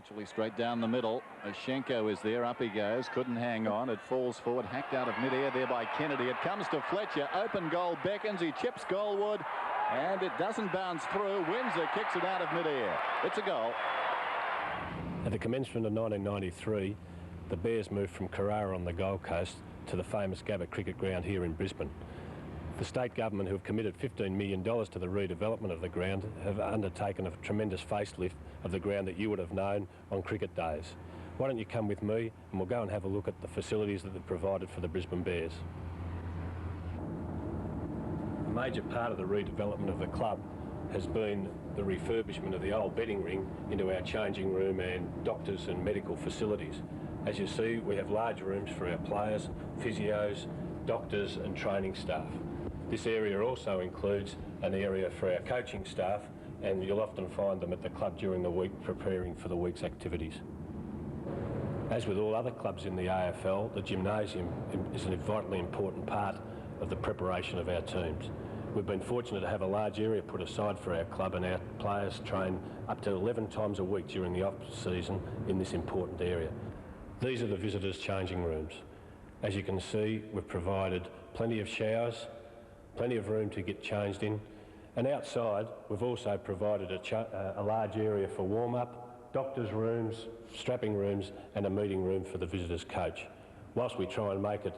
Virtually straight down the middle. Oshenko is there. Up he goes. Couldn't hang on. It falls forward. Hacked out of midair there by Kennedy. It comes to Fletcher. Open goal beckons. He chips goalward. And it doesn't bounce through. Windsor kicks it out of midair. It's a goal. At the commencement of 1993, the Bears moved from Carrara on the Gold Coast to the famous Gabba cricket ground here in Brisbane. The state government, who have committed $15 million to the redevelopment of the ground, have undertaken a tremendous facelift of the ground that you would have known on cricket days. Why don't you come with me and we'll go and have a look at the facilities that they've provided for the Brisbane Bears. A major part of the redevelopment of the club has been the refurbishment of the old betting ring into our changing room and doctors and medical facilities. As you see, we have large rooms for our players, physios, doctors and training staff. This area also includes an area for our coaching staff, and you'll often find them at the club during the week preparing for the week's activities. As with all other clubs in the AFL, the gymnasium is a vitally important part of the preparation of our teams. We've been fortunate to have a large area put aside for our club, and our players train up to 11 times a week during the off-season in this important area. These are the visitors' changing rooms. As you can see, we've provided plenty of showers, plenty of room to get changed in, and outside we've also provided a large area for warm-up, doctors' rooms, strapping rooms and a meeting room for the visitors' coach. Whilst we try and make it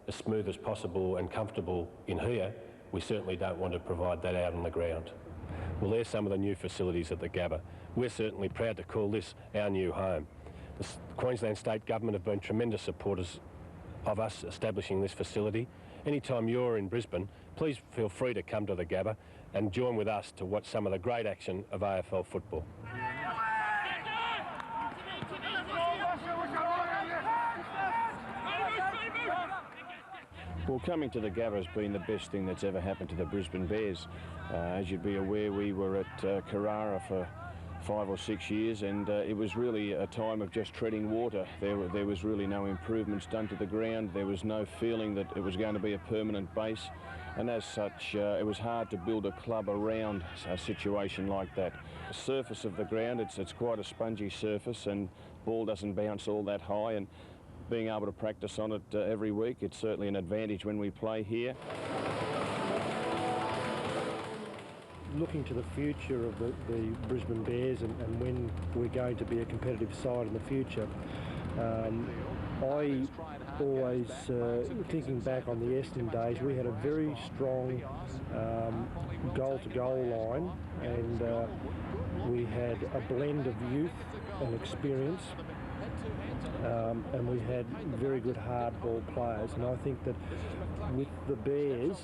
as smooth as possible and comfortable in here, we certainly don't want to provide that out on the ground. Well, there's some of the new facilities at the Gabba. We're certainly proud to call this our new home. The Queensland State Government have been tremendous supporters of us establishing this facility. Anytime you're in Brisbane, please feel free to come to the Gabba and join with us to watch some of the great action of AFL football. Well, coming to the Gabba has been the best thing that's ever happened to the Brisbane Bears. As you'd be aware, we were at Carrara for 5 or 6 years, and it was really a time of just treading water. There was really no improvements done to the ground. There was no feeling that it was going to be a permanent base, and as such it was hard to build a club around a situation like that. The surface of the ground, it's quite a spongy surface, and ball doesn't bounce all that high, and being able to practice on it every week, it's certainly an advantage when we play here. Looking to the future of the Brisbane Bears and when we're going to be a competitive side in the future, I always, thinking back on the Essendon days, we had a very strong goal-to-goal line, and we had a blend of youth and experience, and we had very good hardball players. And I think that with the Bears,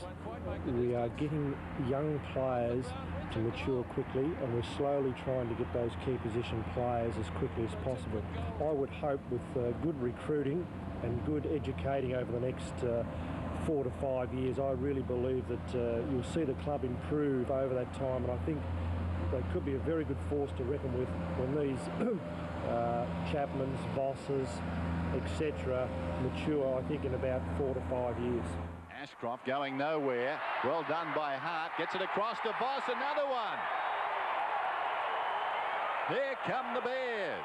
we are getting young players to mature quickly, and we're slowly trying to get those key position players as quickly as possible. I would hope with good recruiting and good educating over the next 4 to 5 years, I really believe that you'll see the club improve over that time, and I think they could be a very good force to reckon with when these Chapmans, Bosses, etc. mature, I think, in about 4 to 5 years. Ashcroft going nowhere. Well done by Hart. Gets it across to Voss. Another one. Here come the Bears.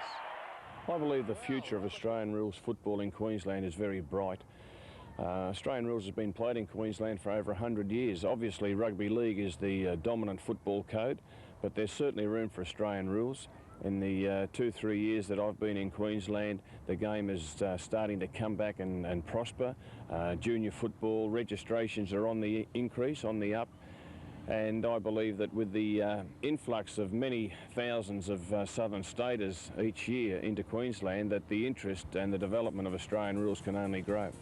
I believe the future of Australian rules football in Queensland is very bright. Australian rules has been played in Queensland for over 100 years. Obviously, rugby league is the dominant football code, but there's certainly room for Australian rules. In the 2-3 years that I've been in Queensland, the game is starting to come back and prosper. Junior football registrations are on the increase, on the up, and I believe that with the influx of many thousands of southern staters each year into Queensland, that the interest and the development of Australian rules can only grow.